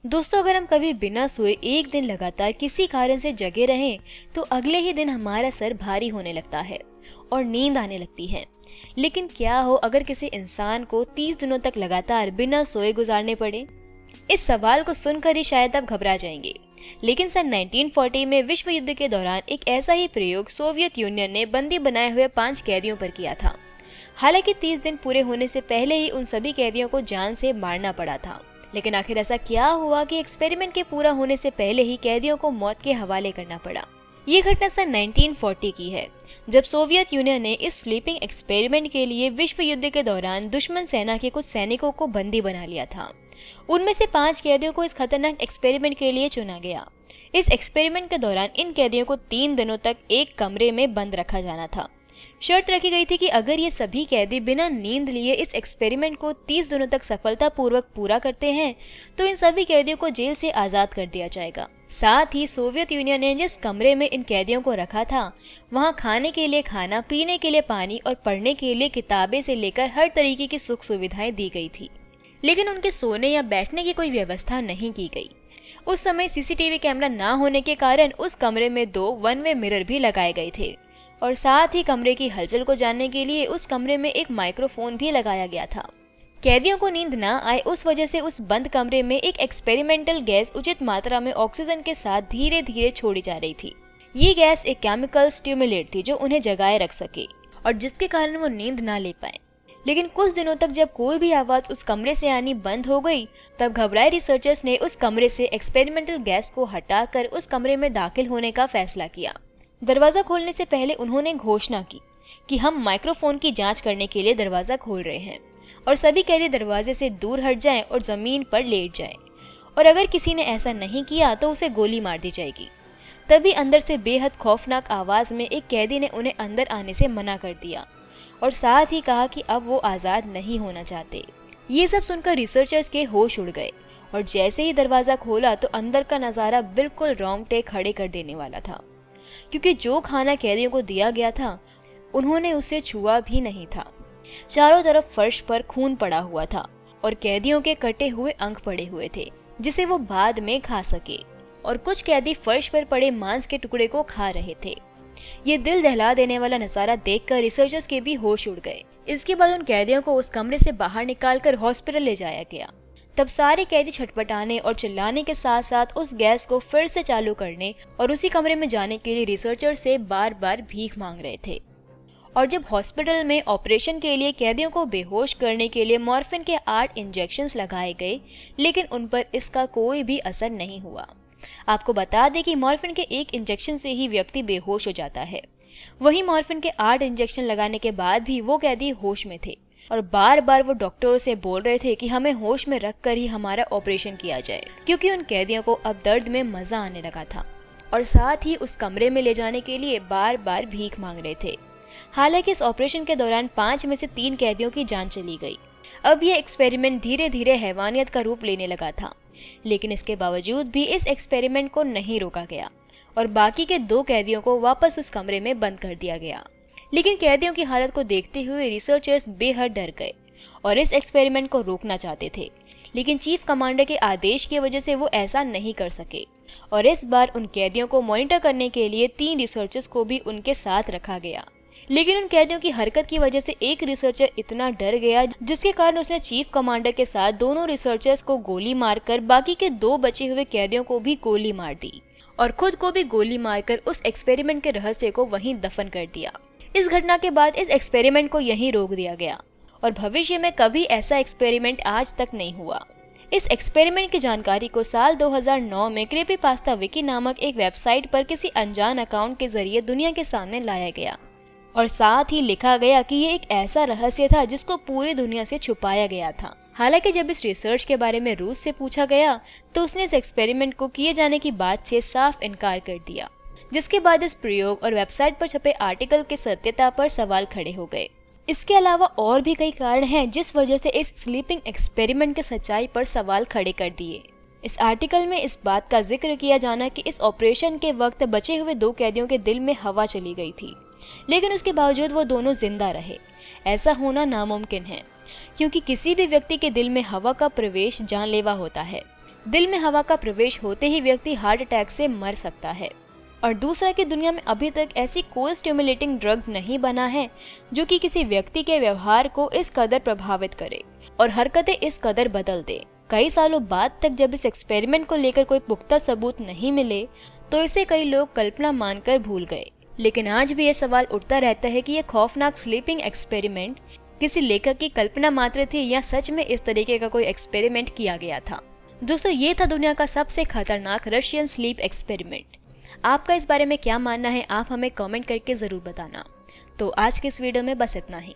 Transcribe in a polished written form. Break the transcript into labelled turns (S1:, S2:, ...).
S1: दोस्तों, अगर हम कभी बिना सोए एक दिन लगातार किसी कारण से जगे रहें तो अगले ही दिन हमारा सर भारी होने लगता है और नींद आने लगती है। लेकिन क्या हो अगर किसी इंसान को 30 दिनों तक लगातार बिना सोए गुजारने पड़े? इस सवाल को सुनकर ही शायद आप घबरा जाएंगे, लेकिन सन 1940 में विश्व युद्ध के दौरान एक ऐसा ही प्रयोग सोवियत यूनियन ने बंदी बनाए हुए 5 कैदियों पर किया था। हालांकि 30 दिन पूरे होने से पहले ही उन सभी कैदियों को जान से मारना पड़ा था। लेकिन आखिर ऐसा क्या हुआ कि एक्सपेरिमेंट के पूरा होने से पहले ही कैदियों को मौत के हवाले करना पड़ा? ये घटना सन 1940 की है, जब सोवियत यूनियन ने इस स्लीपिंग एक्सपेरिमेंट के लिए विश्व युद्ध के दौरान दुश्मन सेना के कुछ सैनिकों को बंदी बना लिया था। उनमें से 5 कैदियों को इस खतरनाक एक्सपेरिमेंट के लिए चुना गया। इस एक्सपेरिमेंट के दौरान इन कैदियों को 3 दिनों तक एक कमरे में बंद रखा जाना था। शर्त रखी गई थी कि अगर ये सभी कैदी बिना नींद लिए इस एक्सपेरिमेंट को 30 दिनों तक सफलतापूर्वक पूरा करते हैं तो इन सभी कैदियों को जेल से आजाद कर दिया जाएगा। साथ ही सोवियत यूनियन ने जिस कमरे में इन कैदियों को रखा था, वहां खाने के लिए खाना, पीने के लिए पानी और पढ़ने के लिए किताबें से लेकर हर तरीके की सुख सुविधाएं दी गई थी। लेकिन उनके सोने या बैठने की कोई व्यवस्था नहीं की गई। उस समय सीसीटीवी कैमरा ना होने के कारण उस कमरे में 2 वन वे मिरर भी लगाए गए थे और साथ ही कमरे की हलचल को जानने के लिए उस कमरे में एक माइक्रोफोन भी लगाया गया था। कैदियों को नींद ना आए उस वजह से उस बंद कमरे में एक एक्सपेरिमेंटल गैस उचित मात्रा में ऑक्सीजन के साथ धीरे धीरे छोड़ी जा रही थी। ये गैस एक केमिकल स्टिमुलेट थी जो उन्हें जगाए रख सके और जिसके कारण वो नींद ना ले पाए। लेकिन कुछ दिनों तक जब कोई भी आवाज उस कमरे से आनी बंद हो गई, तब घबराए रिसर्चर्स ने उस कमरे से एक्सपेरिमेंटल गैस को हटाकर उस कमरे में दाखिल होने का फैसला किया। दरवाजा खोलने से पहले उन्होंने घोषणा की कि हम माइक्रोफोन की जांच करने के लिए दरवाजा खोल रहे हैं और सभी कैदी दरवाजे से दूर हट जाएं और जमीन पर लेट जाएं, और अगर किसी ने ऐसा नहीं किया तो उसे गोली मार दी जाएगी। तभी अंदर से बेहद खौफनाक आवाज में एक कैदी ने उन्हें अंदर आने से मना कर दिया और साथ ही कहा कि अब वो आजाद नहीं होना चाहते। ये सब सुनकर रिसर्चर्स के होश उड़ गए और जैसे ही दरवाजा खोला तो अंदर का नजारा बिल्कुल रोंगटे खड़े कर देने वाला था, क्योंकि जो खाना कैदियों को दिया गया था उन्होंने उसे छुआ भी नहीं था। चारों तरफ फर्श पर खून पड़ा हुआ था और कैदियों के कटे हुए अंग पड़े हुए थे जिसे वो बाद में खा सके, और कुछ कैदी फर्श पर पड़े मांस के टुकड़े को खा रहे थे। ये दिल दहला देने वाला नजारा देखकर रिसर्चर्स के भी होश उड़ गए। इसके बाद उन कैदियों को उस कमरे से बाहर निकालकर हॉस्पिटल ले जाया गया। तब सारे कैदी छटपटाने और चिल्लाने के साथ साथ उस गैस को फिर से चालू करने और उसी कमरे में जाने के लिए रिसर्चर से बार बार भीख मांग रहे थे। और जब हॉस्पिटल में ऑपरेशन के लिए कैदियों को बेहोश करने के लिए मॉर्फिन के 8 इंजेक्शंस लगाए गए, लेकिन उन पर इसका कोई भी असर नहीं हुआ। आपको बता दें कि मॉर्फिन के 1 इंजेक्शन से ही व्यक्ति बेहोश हो जाता है। वहीं मॉर्फिन के 8 इंजेक्शन लगाने के बाद भी वो कैदी होश में थे और बार बार वो डॉक्टरों से बोल रहे थे कि हमें होश में रखकर ही हमारा ऑपरेशन किया जाए, क्योंकि उन कैदियों को अब दर्द में मजा आने लगा था और साथ ही उस कमरे में ले जाने के लिए बार बार भीख मांग रहे थे। हालांकि इस ऑपरेशन के दौरान 5 में से 3 कैदियों की जान चली गई। अब ये एक्सपेरिमेंट धीरे धीरे हैवानियत का रूप लेने लगा था, लेकिन इसके बावजूद भी इस एक्सपेरिमेंट को नहीं रोका गया और बाकी के 2 कैदियों को वापस उस कमरे में बंद कर दिया गया। लेकिन कैदियों की हालत को देखते हुए रिसर्चर्स बेहद डर गए और इस एक्सपेरिमेंट को रोकना चाहते थे, लेकिन चीफ कमांडर के आदेश की वजह से वो ऐसा नहीं कर सके और इस बार उन कैदियों को मॉनिटर करने के लिए 3 रिसर्चर्स को भी उनके साथ रखा गया। लेकिन उन कैदियों की हरकत की वजह से एक रिसर्चर इतना डर गया जिसके कारण उसने चीफ कमांडर के साथ दोनों रिसर्चर्स को गोली मारकर बाकी के 2 बचे हुए कैदियों को भी गोली मार दी और खुद को भी गोली मारकर उस एक्सपेरिमेंट के रहस्य को वहीं दफन कर दिया। इस घटना के बाद इस एक्सपेरिमेंट को यहीं रोक दिया गया और भविष्य में कभी ऐसा एक्सपेरिमेंट आज तक नहीं हुआ। इस एक्सपेरिमेंट की जानकारी को साल 2009 में क्रीपीपास्ता विकी नामक एक वेबसाइट पर किसी अनजान अकाउंट के जरिए दुनिया के सामने लाया गया और साथ ही लिखा गया कि ये एक ऐसा रहस्य था जिसको पूरी दुनिया से छुपाया गया था। हालांकि जब इस रिसर्च के बारे में रूस से पूछा गया तो उसने इस एक्सपेरिमेंट को किए जाने की बात से साफ इनकार कर दिया, जिसके बाद इस प्रयोग और वेबसाइट पर छपे आर्टिकल की सत्यता पर सवाल खड़े हो गए। इसके अलावा और भी कई कारण हैं जिस वजह से इस स्लीपिंग एक्सपेरिमेंट की सच्चाई पर सवाल खड़े कर दिए। इस आर्टिकल में इस बात का जिक्र किया जाना कि इस ऑपरेशन के वक्त बचे हुए 2 कैदियों के दिल में हवा चली गई थी, लेकिन उसके बावजूद वो दोनों जिंदा रहे। ऐसा होना नामुमकिन है, क्योंकि किसी भी व्यक्ति के दिल में हवा का प्रवेश जानलेवा होता है। दिल में हवा का प्रवेश होते ही व्यक्ति हार्ट अटैक से मर सकता है। और दूसरा कि दुनिया में अभी तक ऐसी कोई स्टिमुलेटिंग ड्रग्स नहीं बना है जो कि किसी व्यक्ति के व्यवहार को इस कदर प्रभावित करे और हरकतें इस कदर बदल दे। कई सालों बाद तक जब इस एक्सपेरिमेंट को लेकर कोई पुख्ता सबूत नहीं मिले तो इसे कई लोग कल्पना मानकर भूल गए। लेकिन आज भी ये सवाल उठता रहता है कि यह खौफनाक स्लीपिंग एक्सपेरिमेंट किसी लेखक की कल्पना मात्र थी या सच में इस तरीके का कोई एक्सपेरिमेंट किया गया था। दोस्तों, ये था दुनिया का सबसे खतरनाक रशियन स्लीप एक्सपेरिमेंट। आपका इस बारे में क्या मानना है, आप हमें कमेंट करके ज़रूर बताना। तो आज के इस वीडियो में बस इतना ही।